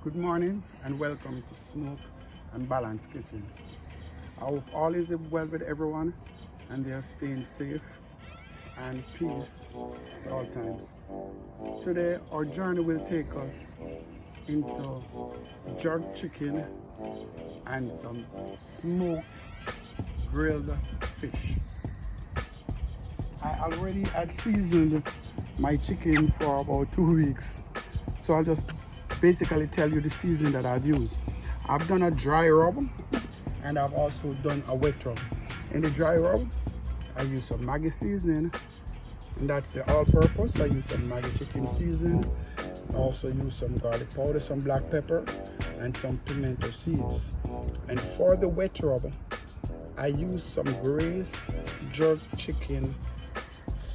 Good morning and welcome to Smoke and Balance Kitchen. I hope all is well with everyone and they are staying safe and peace at all times. Today our journey will take us into jerk chicken and some smoked grilled fish. I already had seasoned my chicken for about 2 weeks, so I'll just basically tell you the seasoning that I've used. I've done a dry rub and I've also done a wet rub. In the dry rub, I use some Maggi seasoning, and that's the all-purpose. I use some Maggi chicken seasoning. I also use some garlic powder, some black pepper, and some pimento seeds. And for the wet rub, I use some Grace jerk chicken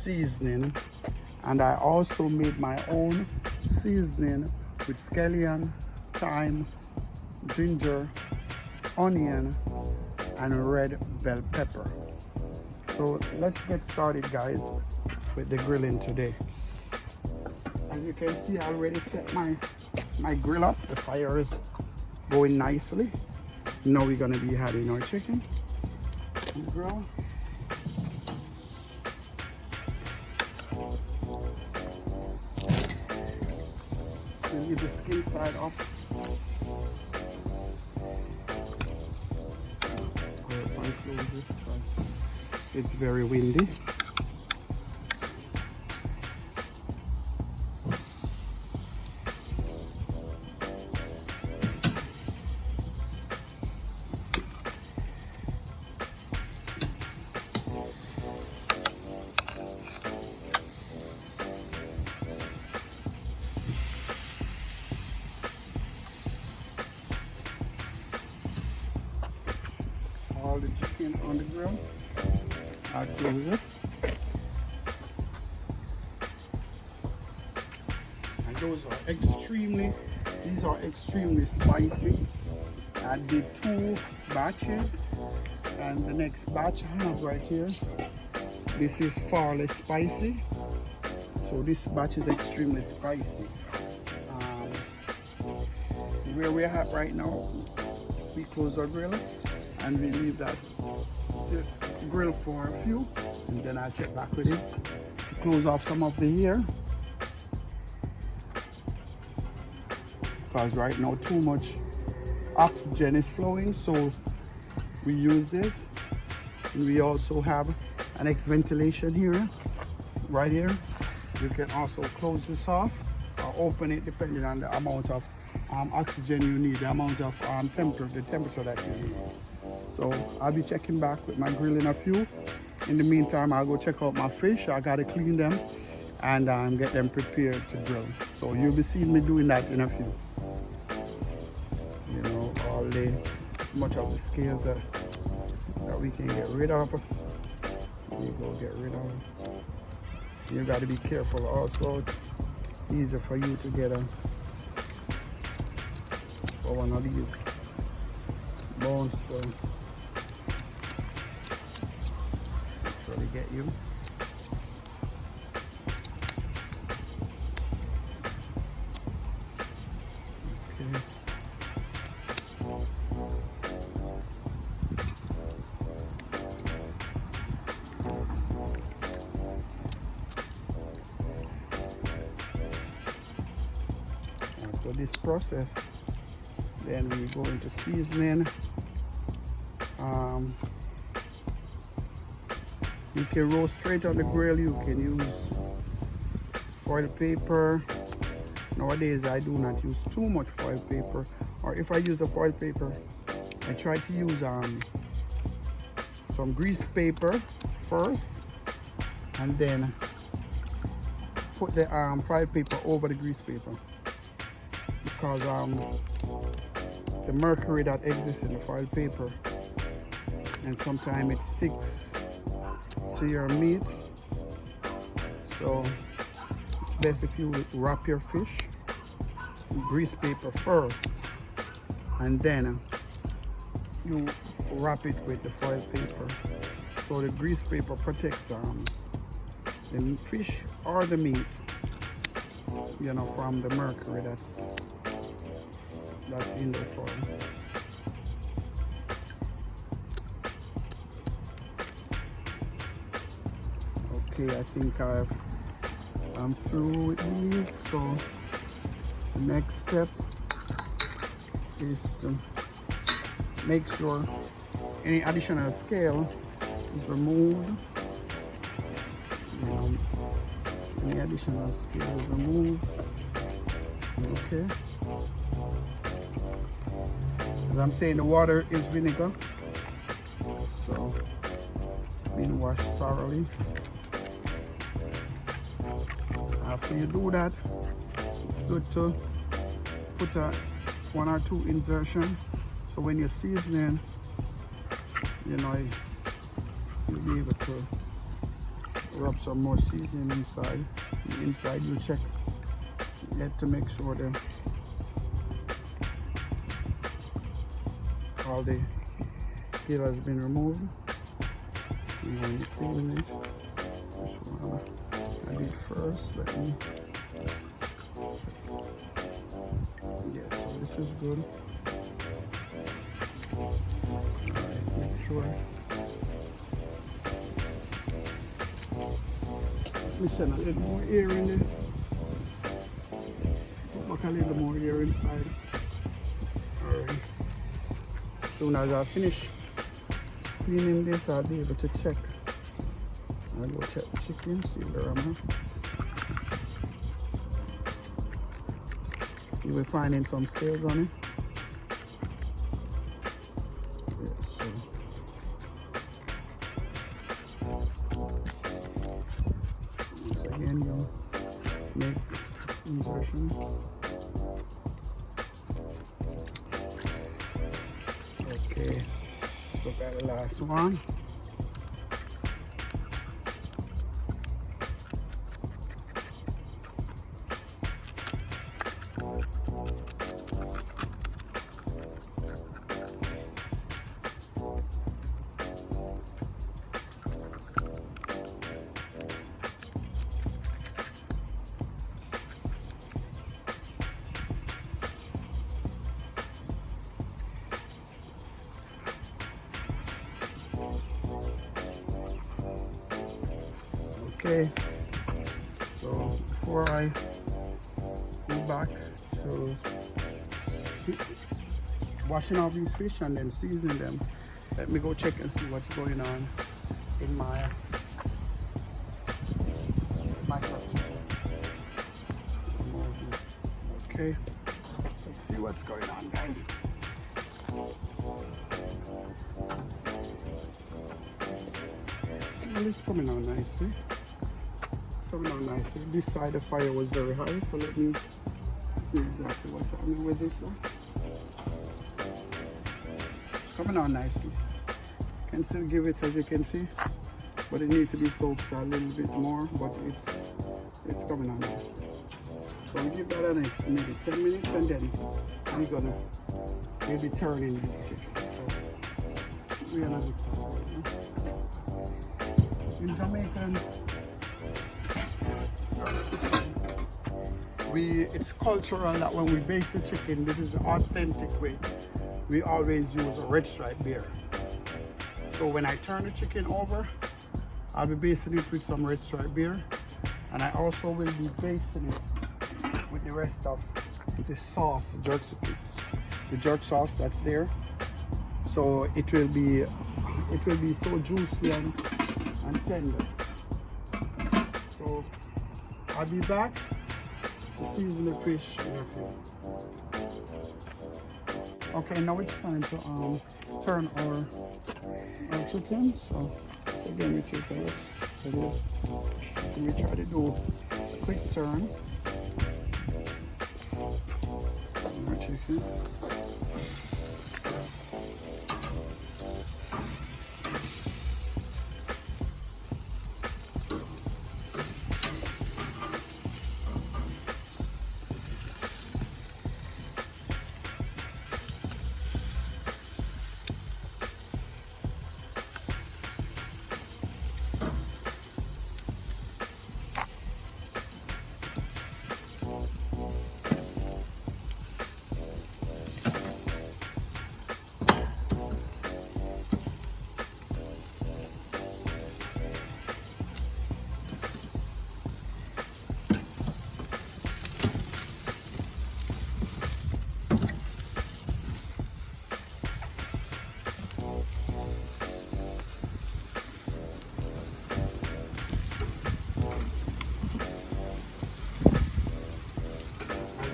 seasoning, and I also made my own seasoning with scallion, thyme, ginger, onion, and red bell pepper. So let's get started, guys, with the grilling today. As you can see, I already set my grill up. The fire is going nicely. Now we're gonna be adding our chicken on the grill. Leave the skin side up. Go up and close this because it's very windy. All the chicken on the grill. I'll close it. And these are extremely spicy. I did 2 batches, and the next batch I have right here, this is far less spicy. So this batch is extremely spicy. Where we're at right now, we close our grill and we leave that to grill for a few, and then I'll check back with it to close off some of the hair, because right now too much oxygen is flowing, so we use this. And we also have an X ventilation here, right here. You can also close this off or open it depending on the amount of oxygen you need, the amount of temperature that you need. So I'll be checking back with my grill in a few. In the meantime, I'll go check out my fish. I gotta clean them and get them prepared to grill. So you'll be seeing me doing that in a few. You know, all the much of the scales that we can get rid of, we go get rid of. You gotta be careful also. It's easier for you to get one of these bones to actually get you. Okay. After this process, then we go into seasoning. You can roast straight on the grill. You can use foil paper. Nowadays I do not use too much foil paper, or if I use a foil paper, I try to use some grease paper first, and then put the foil paper over the grease paper, because the mercury that exists in the foil paper, and sometimes it sticks to your meat. So it's best if you wrap your fish in grease paper first, and then you wrap it with the foil paper. So the grease paper protects the fish or the meat, you know, from the mercury That's in the form. Okay, I think I'm through with these. So the next step is to make sure any additional scale is removed. Any additional scale is removed. Okay. As I'm saying, the water is vinegar, so being washed thoroughly. After you do that, it's good to put one or two insertion, so when you're seasoning, you know, you'll be able to rub some more seasoning inside. Inside you check it to make sure that all the peel has been removed. And when you're cleaning it, just wanna add it first. Let me. Yeah, so this is good. Alright, make sure. Let me send a little more air in there. Put back a little more air inside. Alright. As soon as I finish cleaning this, I'll be able to check. I'll go check the chicken, see where I'm at. You will find some scales on it. Yeah, so once again, you make insertions. Okay, let's look at the last one. Okay, so before I go back to washing off these fish and then seasoning them, let me go check and see what's going on in my okay, let's see what's going on, guys. Well, it's coming on nicely. Coming on nicely. This side of the fire was very high, so let me see exactly what's happening with this one. It's coming on nicely. Can still give it, as you can see, but it needs to be soaked a little bit more, but it's coming on nicely. So we give that a next maybe 10 minutes, and then we're gonna maybe turn in this chicken. So we are not in Jamaican. It's cultural that when we bake the chicken, this is the authentic way. We always use a red stripe beer. So when I turn the chicken over, I'll be basting it with some red stripe beer, and I also will be basting it with the rest of the sauce, the jerk sauce that's there. So it will be so juicy and tender. So I'll be back to season the fish in a few. Okay, now it's time to turn our chicken. So again, we take we try to do a quick turn on our chicken.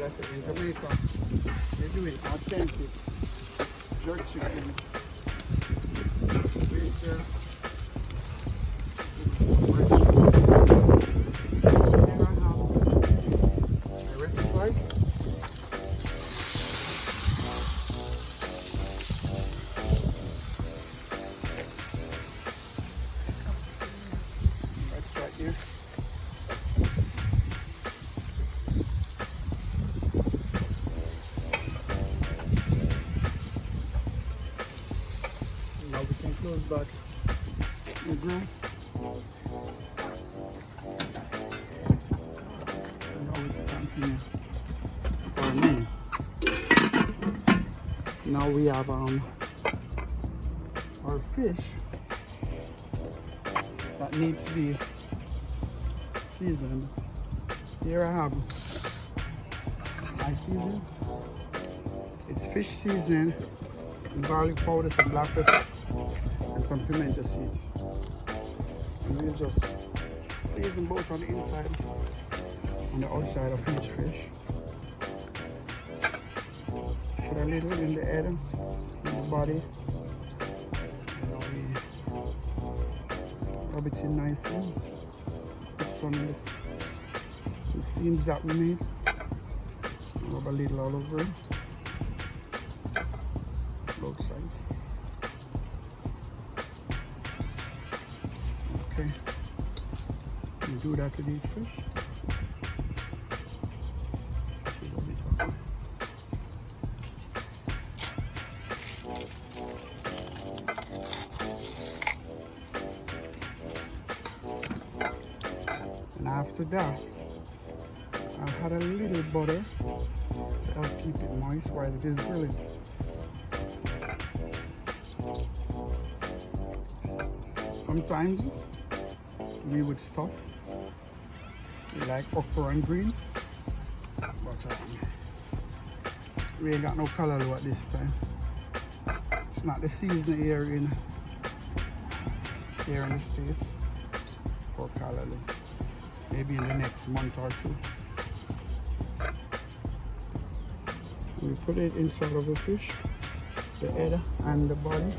I said, in Jamaica, they're doing authentic jerk chicken. Waiter. Now we can close back the grill. And now we continue for a minute. Now we have our fish that needs to be seasoned. Here I have my season. It's fish season, garlic powder, some black pepper, and some pimento seeds. And we'll just season both on the inside and the outside of each fish. Put a little in the head, in the body. And now we rub it in nicely. Put some of the seams that we made. Rub a little all over it. Both sides. Okay. You do that with each fish. And after that, I've had a little butter to help keep it moist while it is grilling. Sometimes we would stuff. We like okra and greens, but we ain't got no color at this time. It's not the season here in the States for callaloo. Maybe in the next month or two. We put it inside of the fish, the head and the body.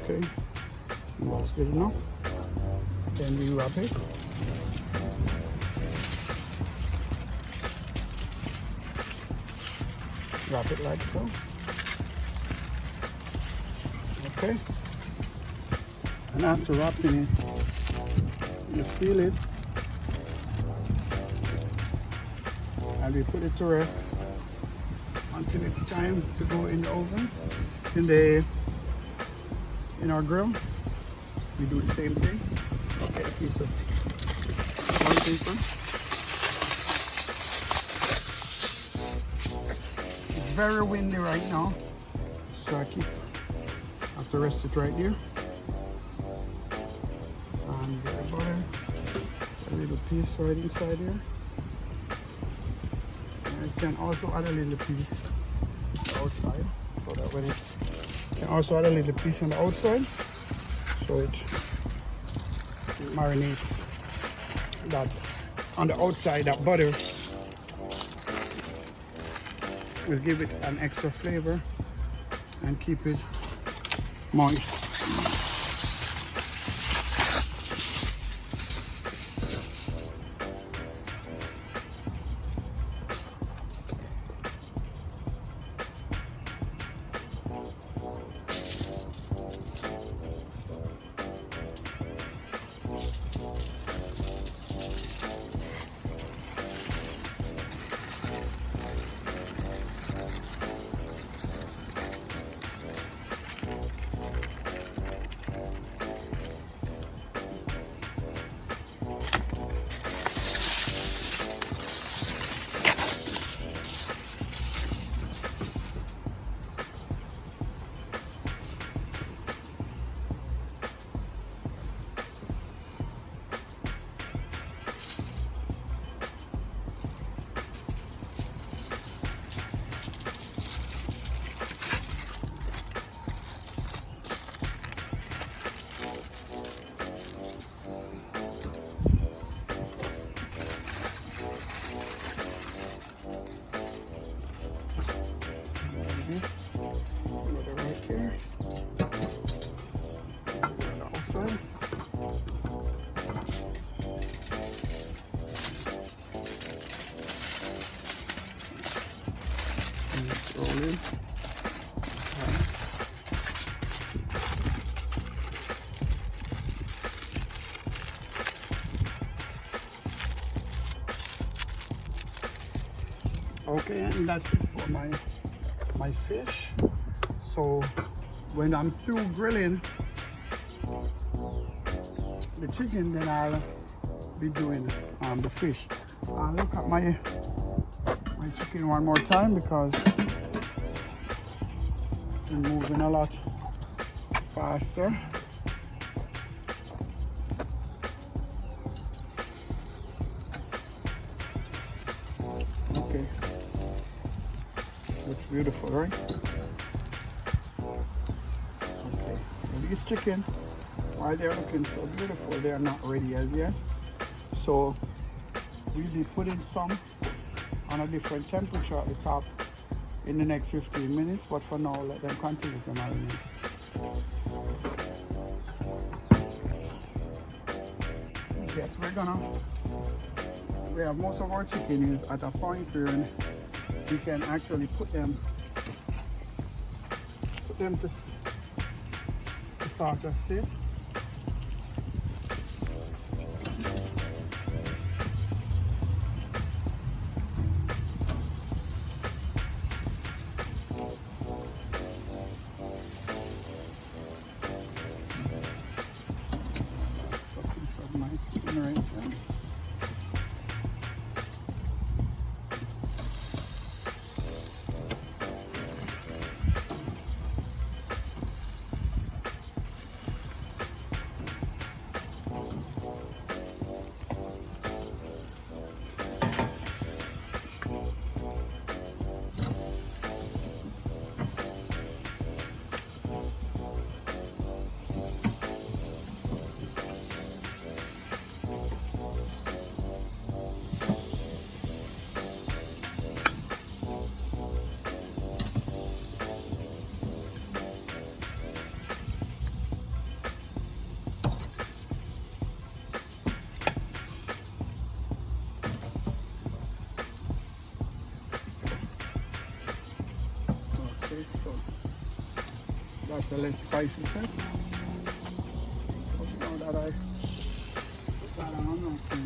Okay, and that's good enough. Then we wrap it. Wrap it like so. Okay. And after wrapping it, you seal it. And we put it to rest until it's time to go in the oven. In our grill, we do the same thing. Get a piece of bond paper. It's very windy right now, so I have to rest it right here. And get the butter, a little piece right inside here. And you can also add a little piece outside, so that when it's you can also add a little piece on the outside, so it marinates that on the outside. That butter will give it an extra flavor and keep it moist. Okay, and that's it for my fish. So when I'm through grilling the chicken, then I'll be doing the fish. I'll look at my chicken one more time because I'm moving a lot faster. Okay, looks beautiful, right? Okay, well, these chicken, while they're looking so beautiful, they are not ready as yet. So we'll be putting some on a different temperature at the top in the next 15 minutes, but for now let them continue to marinate. Yes, we have most of our chicken is at a point where we can actually put them to sort of sit. So that's a less spicy set. So now that I put that on, I can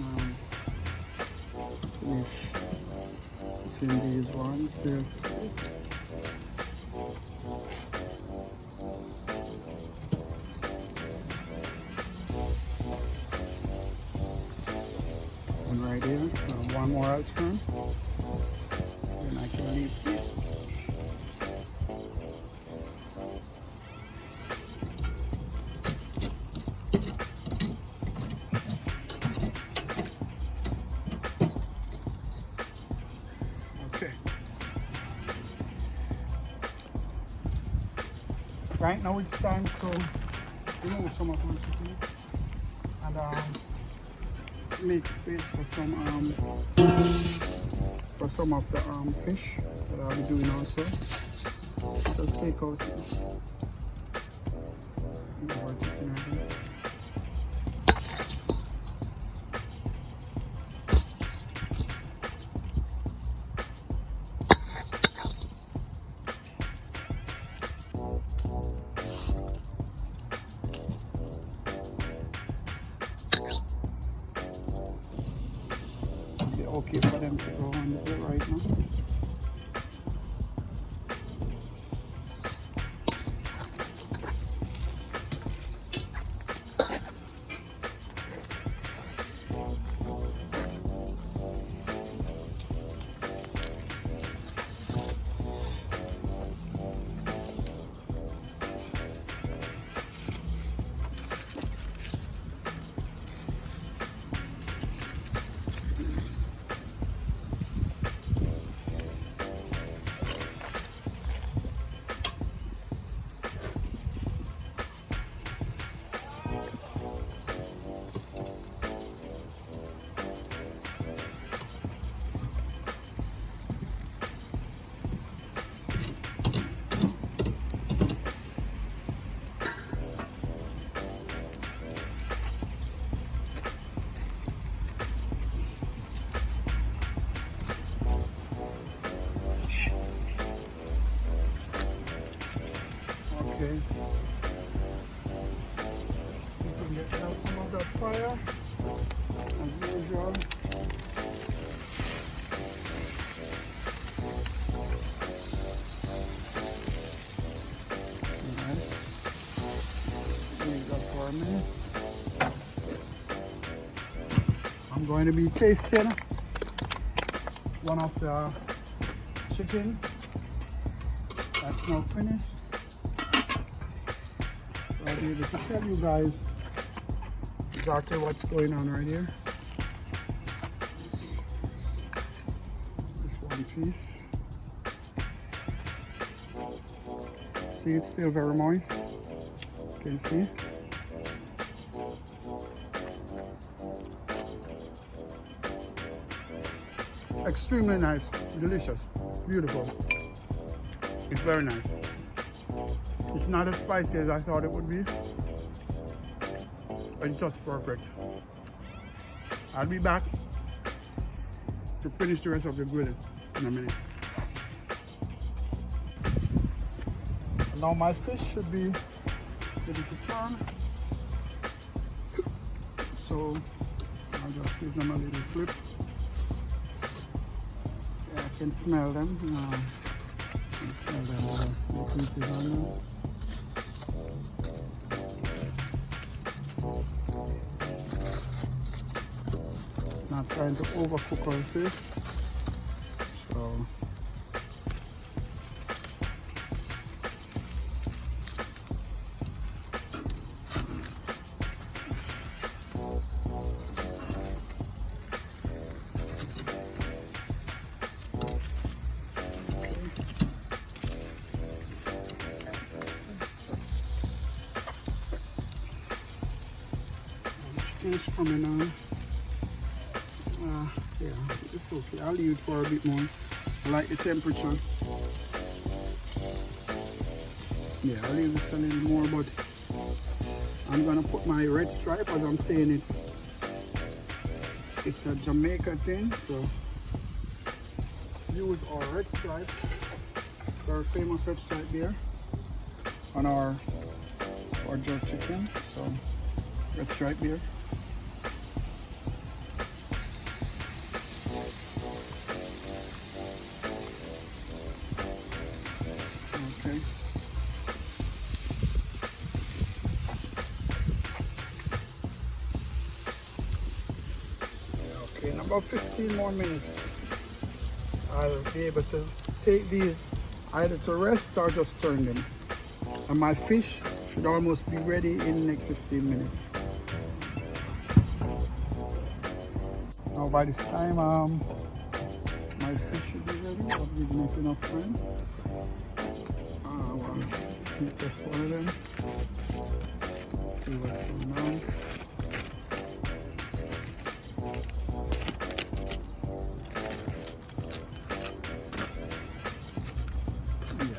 finish putting these ones here. And right here, one more I'll turn. Then I can leave this. Right now it's time to remove some of my chicken and make space for some of the fish that I'll be doing also. Just take out more chicken right here. Okay for them to go on the grill right now. going to be tasting one of the chicken that's now finished. So I'll be able to tell you guys exactly what's going on right here. This one piece. See, it's still very moist. You can see. Extremely nice, delicious, it's beautiful. It's very nice. It's not as spicy as I thought it would be, but it's just perfect. I'll be back to finish the rest of the grilling in a minute. And now my fish should be ready to turn. So I'll just give them a little flip. Yeah, I can smell them. I can smell them all the pieces on there. Not trying to overcook our fish. So fish coming on. Yeah, it's okay. I'll leave it for a bit more. I like the temperature. Yeah, I'll leave this a little more, but I'm gonna put my red stripe, as I'm saying it's a Jamaica thing, so use our red stripe, our famous red stripe there on our jerk chicken. So red stripe there. In about 15 more minutes, I'll be able to take these either to rest or just turn them. And my fish should almost be ready in the next 15 minutes. Now by this time, my fish should be ready. I'll give me enough time. Well, just one of them. See what's going on.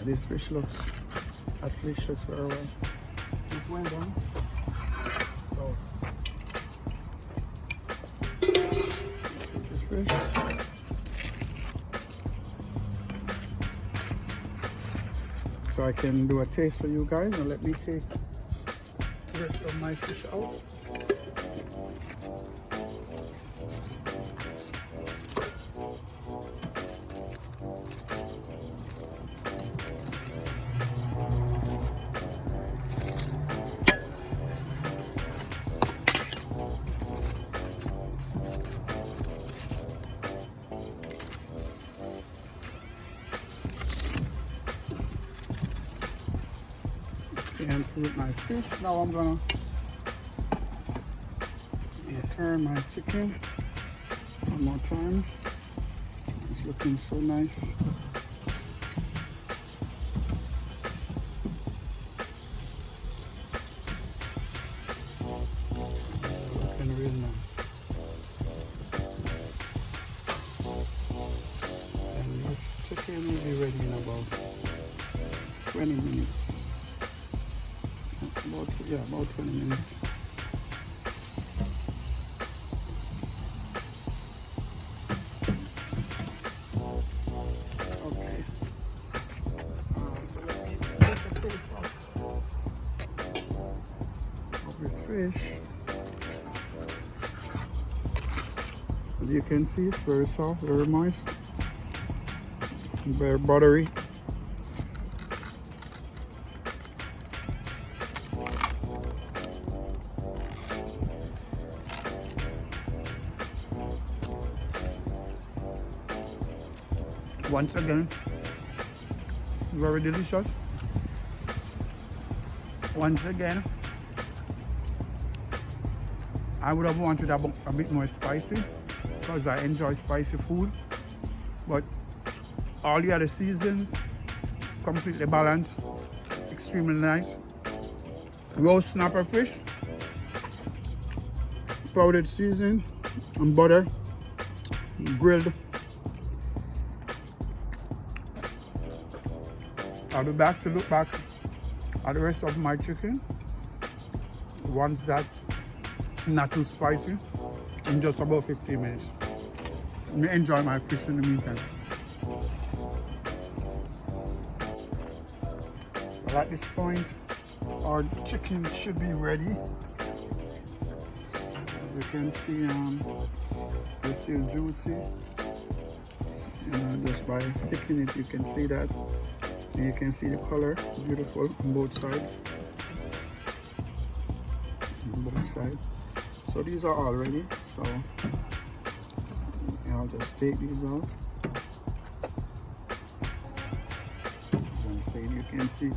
This fish looks, that fish looks very well. It went down. So, take this fish. So I can do a taste for you guys, and let me take the rest of my fish out. And with my fish, now I'm gonna turn my chicken one more time. It's looking so nice. Looking real nice. And this chicken will be ready in about 20 minutes. About 20 minutes. Okay. So let me take the taste of this fish. As you can see, it's very soft, very moist, very buttery. Once again, very delicious. Once again, I would have wanted a bit more spicy because I enjoy spicy food, but all the other seasons completely balanced, extremely nice. Roast snapper fish, powdered season and butter, grilled. I'll be back to look back at the rest of my chicken, ones that not too spicy, in just about 15 minutes. Let me enjoy my fish in the meantime. Well, at this point, our chicken should be ready. As you can see, it's still juicy. Just by sticking it, you can see that. And you can see the color, beautiful on both sides. On both sides. So these are all ready. So I'll just take these out. You can see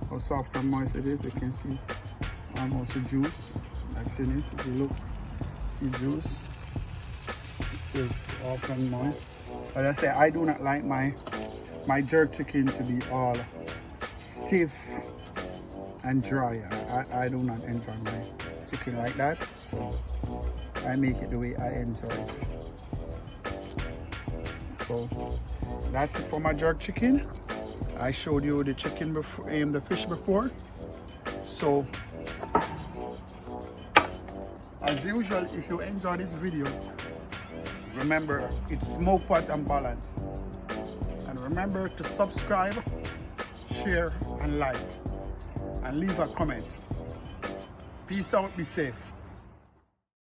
how soft and moist it is. You can see almost the juice that's in it. If you look, see juice. It's still soft and moist. As I say, I do not like my jerk chicken to be all stiff and dry. I do not enjoy my chicken like that, so I make it the way I enjoy it. So that's it for my jerk chicken. I showed you the chicken before and the fish before. So as usual, if you enjoy this video, remember it's Smokepot and Balance. And remember to subscribe, share and like, and leave a comment. Peace out, be safe.